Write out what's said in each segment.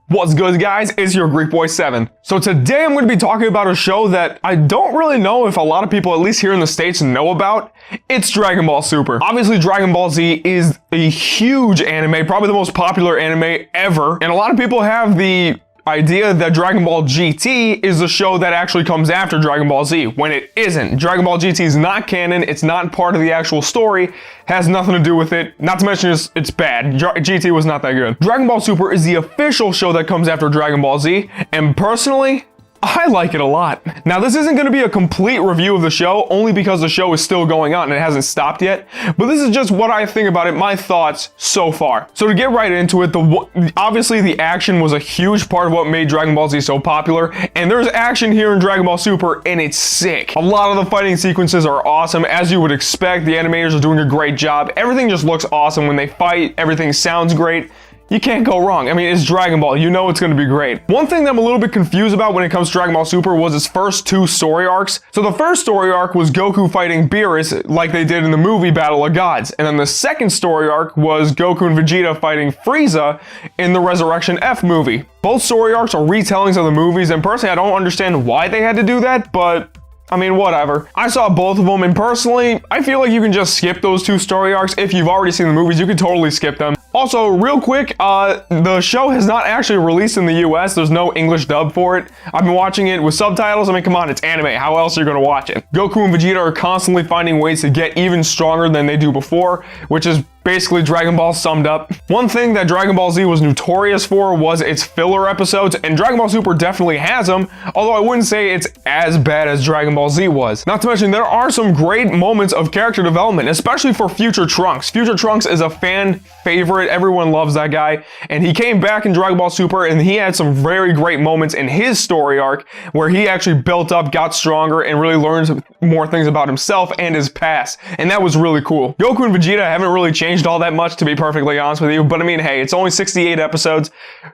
What's good, guys? It's your Greek Boy 7. So today I'm going to be talking about a show that I don't really know if a lot of people, at least here in the States, know about. It's Dragon Ball Super. Obviously, Dragon Ball Z is a huge anime, probably the most popular anime ever. And a lot of people have the idea that Dragon Ball GT is the show that actually comes after Dragon Ball Z, when it isn't. Dragon Ball GT is not canon, it's not part of the actual story, has nothing to do with it, not to mention it's bad. GT was not that good. Dragon Ball Super is the official show that comes after Dragon Ball Z, and personally, I like it a lot. Now, this isn't going to be a complete review of the show, only because the show is still going on and it hasn't stopped yet, but this is just what I think about it, my thoughts so far. So to get right into it, obviously the action was a huge part of what made Dragon Ball Z so popular, and there's action here in Dragon Ball Super, and it's sick. A lot of the fighting sequences are awesome, as you would expect. The animators are doing a great job. Everything just looks awesome when they fight. Everything sounds great. You can't go wrong. I mean, it's Dragon Ball. You know it's going to be great. One thing that I'm a little bit confused about when it comes to Dragon Ball Super was its first two story arcs. So the first story arc was Goku fighting Beerus like they did in the movie Battle of Gods. And then the second story arc was Goku and Vegeta fighting Frieza in the Resurrection F movie. Both story arcs are retellings of the movies, and personally, I don't understand why they had to do that, but I mean, whatever. I saw both of them, and personally, I feel like you can just skip those two story arcs. If you've already seen the movies, you can totally skip them. Also, real quick, the show has not actually released in the US. There's no English dub for it. I've been watching it with subtitles. I mean, come on, it's anime. How else are you going to watch it? Goku and Vegeta are constantly finding ways to get even stronger than they do before, which is basically Dragon Ball summed up. One thing that Dragon Ball Z was notorious for was its filler episodes, and Dragon Ball Super definitely has them, although I wouldn't say it's as bad as Dragon Ball Z was. Not to mention, there are some great moments of character development, especially for Future Trunks. Future Trunks is a fan favorite. Everyone loves that guy, and he came back in Dragon Ball Super, and he had some very great moments in his story arc where he actually built up, got stronger, and really learned more things about himself and his past, and that was really cool. Goku and Vegeta haven't really changed all that much, to be perfectly honest with you, but I mean, hey, it's only 68 episodes.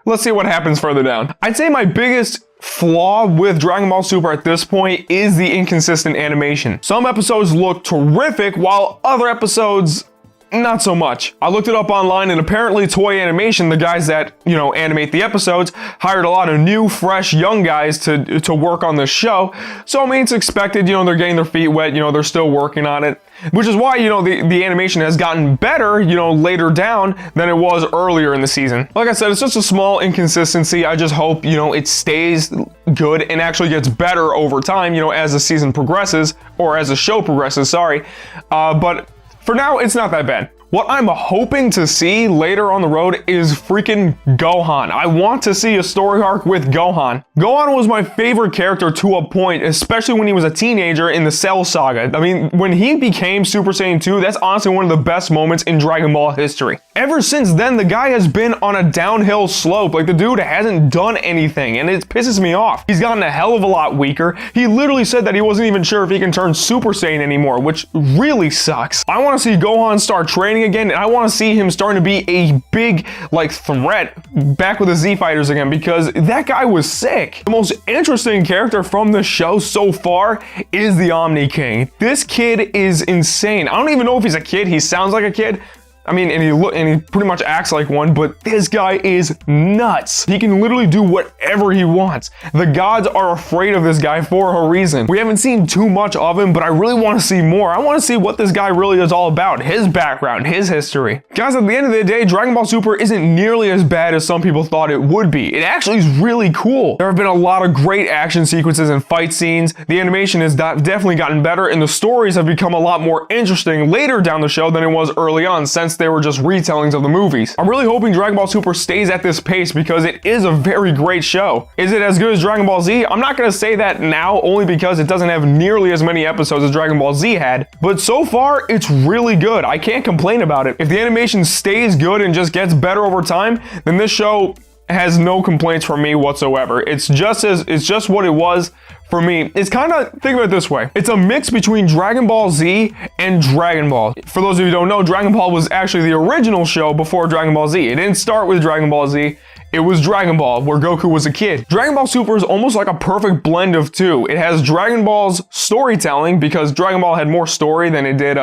Let's see what happens further down. I'd say my biggest flaw with Dragon Ball Super at this point is the inconsistent animation. Some episodes look terrific, while other episodes, not so much. I looked it up online, and apparently Toei Animation, the guys that, animate the episodes, hired a lot of new, fresh, young guys to work on this show. So, I mean, it's expected, they're getting their feet wet, they're still working on it. Which is why, the animation has gotten better, later down than it was earlier in the season. Like I said, it's just a small inconsistency. I just hope, it stays good and actually gets better over time, as the season progresses, or as the show progresses, sorry. But for now, it's not that bad. What I'm hoping to see later on the road is freaking Gohan. I want to see a story arc with Gohan. Gohan was my favorite character to a point, especially when he was a teenager in the Cell Saga. I mean, when he became Super Saiyan 2, that's honestly one of the best moments in Dragon Ball history. Ever since then, the guy has been on a downhill slope. Like, the dude hasn't done anything, and it pisses me off. He's gotten a hell of a lot weaker. He literally said that he wasn't even sure if he can turn Super Saiyan anymore, which really sucks. I want to see Gohan start training again, and I want to see him starting to be a big, threat back with the Z Fighters again, because that guy was sick. The most interesting character from the show so far is the Omni King. This kid is insane. I don't even know if he's a kid. He sounds like a kid. I mean, and he pretty much acts like one, but this guy is nuts. He can literally do whatever he wants. The gods are afraid of this guy for a reason. We haven't seen too much of him, but I really want to see more. I want to see what this guy really is all about, his background, his history. Guys, at the end of the day, Dragon Ball Super isn't nearly as bad as some people thought it would be. It actually is really cool. There have been a lot of great action sequences and fight scenes. The animation has definitely gotten better, and the stories have become a lot more interesting later down the show than it was early on, since they were just retellings of the movies. I'm really hoping Dragon Ball Super stays at this pace, because it is a very great show. Is it as good as Dragon Ball Z? I'm not going to say that now, only because it doesn't have nearly as many episodes as Dragon Ball Z had, but so far it's really good. I can't complain about it. If the animation stays good and just gets better over time, then this show has no complaints from me whatsoever. It's just what it was for me. It's kind of, think of it this way. It's a mix between Dragon Ball Z and Dragon Ball. For those of you who don't know, Dragon Ball was actually the original show before Dragon Ball Z. It didn't start with Dragon Ball Z. It was Dragon Ball, where Goku was a kid. Dragon Ball Super is almost like a perfect blend of two. It has Dragon Ball's storytelling, because Dragon Ball had more story than it did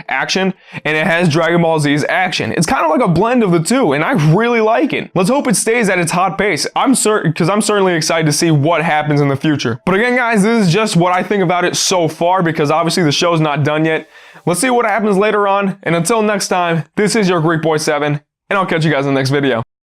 action, and it has Dragon Ball Z's action. It's kind of like a blend of the two, and I really like it. Let's hope it stays at its hot pace. I'm certainly excited to see what happens in the future. But again, guys, this is just what I think about it so far, because obviously the show's not done yet. Let's see what happens later on, and until next time, this is your Greek Boy 7, and I'll catch you guys in the next video.